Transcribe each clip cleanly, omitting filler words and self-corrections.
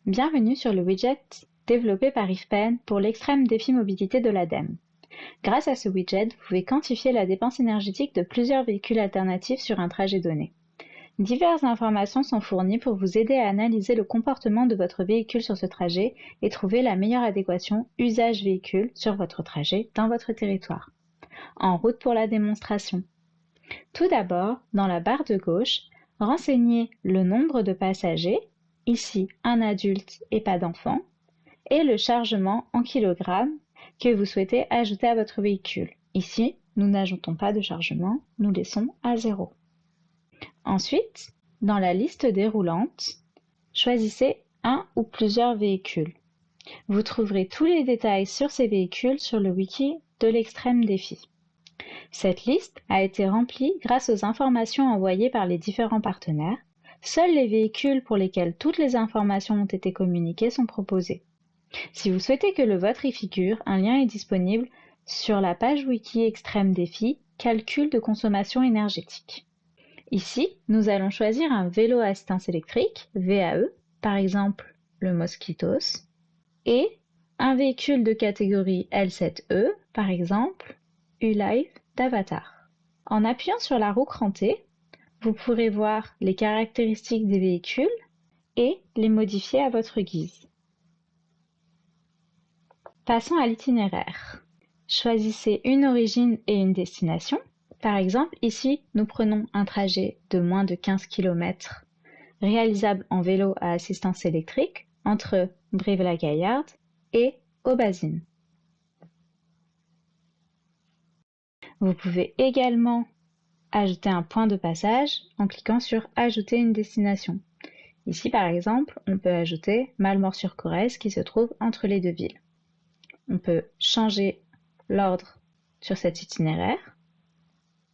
Bienvenue sur le widget développé par IFPEN pour l'extrême défi mobilité de l'ADEME. Grâce à ce widget, vous pouvez quantifier la dépense énergétique de plusieurs véhicules alternatifs sur un trajet donné. Diverses informations sont fournies pour vous aider à analyser le comportement de votre véhicule sur ce trajet et trouver la meilleure adéquation usage véhicule sur votre trajet dans votre territoire. En route pour la démonstration. Tout d'abord, dans la barre de gauche, renseignez le nombre de passagers, ici un adulte et pas d'enfant, et le chargement en kilogrammes que vous souhaitez ajouter à votre véhicule. Ici, nous n'ajoutons pas de chargement, nous laissons à 0. Ensuite, dans la liste déroulante, choisissez un ou plusieurs véhicules. Vous trouverez tous les détails sur ces véhicules sur le wiki de l'extrême défi. Cette liste a été remplie grâce aux informations envoyées par les différents partenaires. Seuls les véhicules pour lesquels toutes les informations ont été communiquées sont proposés. Si vous souhaitez que le vôtre y figure, un lien est disponible sur la page wiki Extrême Défi Calcul de consommation énergétique. Ici, nous allons choisir un vélo à assistance électrique, VAE, par exemple le Mosquitos, et un véhicule de catégorie L7E, par exemple U-Live d'Avatar. En appuyant sur la roue crantée, vous pourrez voir les caractéristiques des véhicules et les modifier à votre guise. Passons à l'itinéraire. Choisissez une origine et une destination. Par exemple, ici, nous prenons un trajet de moins de 15 km réalisable en vélo à assistance électrique entre Brive-la-Gaillarde et Aubazine. Vous pouvez également ajouter un point de passage en cliquant sur « Ajouter une destination ». Ici, par exemple, on peut ajouter Malmort-sur-Corrèze qui se trouve entre les deux villes. On peut changer l'ordre sur cet itinéraire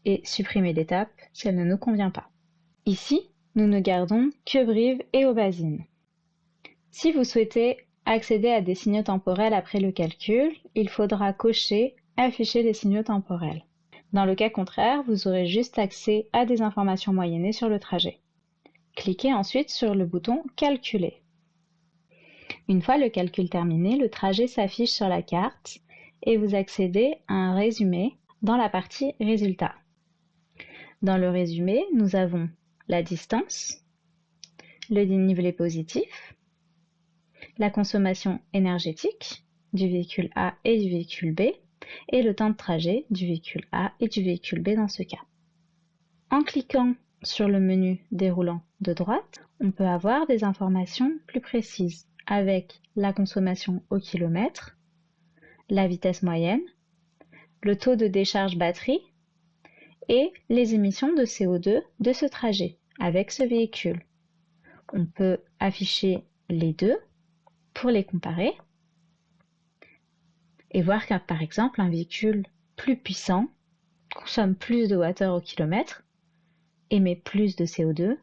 et supprimer l'étape si elle ne nous convient pas. Ici, nous ne gardons que Brive et Aubazine. Si vous souhaitez accéder à des signaux temporels après le calcul, il faudra cocher « Afficher les signaux temporels ». Dans le cas contraire, vous aurez juste accès à des informations moyennées sur le trajet. Cliquez ensuite sur le bouton « Calculer ». Une fois le calcul terminé, le trajet s'affiche sur la carte et vous accédez à un résumé dans la partie « Résultats ». Dans le résumé, nous avons la distance, le dénivelé positif, la consommation énergétique du véhicule A et du véhicule B, et le temps de trajet du véhicule A et du véhicule B dans ce cas. En cliquant sur le menu déroulant de droite, on peut avoir des informations plus précises avec la consommation au kilomètre, la vitesse moyenne, le taux de décharge batterie et les émissions de CO2 de ce trajet avec ce véhicule. On peut afficher les deux pour les comparer et voir qu'un, par exemple, un véhicule plus puissant consomme plus de wattheures au kilomètre, émet plus de CO2,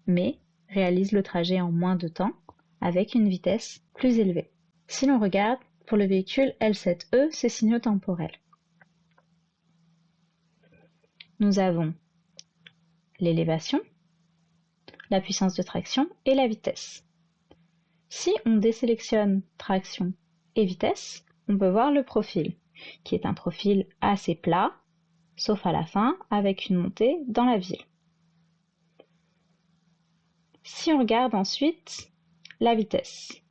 mais réalise le trajet en moins de temps avec une vitesse plus élevée. Si l'on regarde pour le véhicule L7E, ces signaux temporels. Nous avons l'élévation, la puissance de traction et la vitesse. Si on désélectionne traction et vitesse, on peut voir le profil, qui est un profil assez plat, sauf à la fin, avec une montée dans la ville. Si on regarde ensuite la vitesse,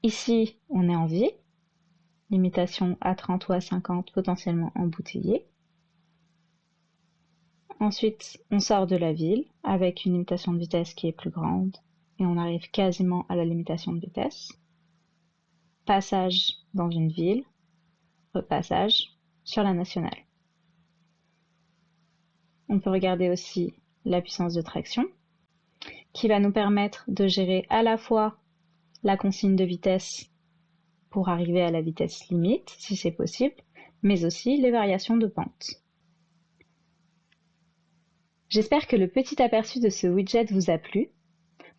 ici on est en ville, limitation à 30 ou à 50 potentiellement embouteillé. Ensuite, on sort de la ville avec une limitation de vitesse qui est plus grande et on arrive quasiment à la limitation de vitesse. Passage dans une ville, repassage sur la nationale. On peut regarder aussi la puissance de traction qui va nous permettre de gérer à la fois la consigne de vitesse pour arriver à la vitesse limite, si c'est possible, mais aussi les variations de pente. J'espère que le petit aperçu de ce widget vous a plu.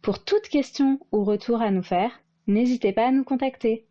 Pour toute question ou retour à nous faire, n'hésitez pas à nous contacter.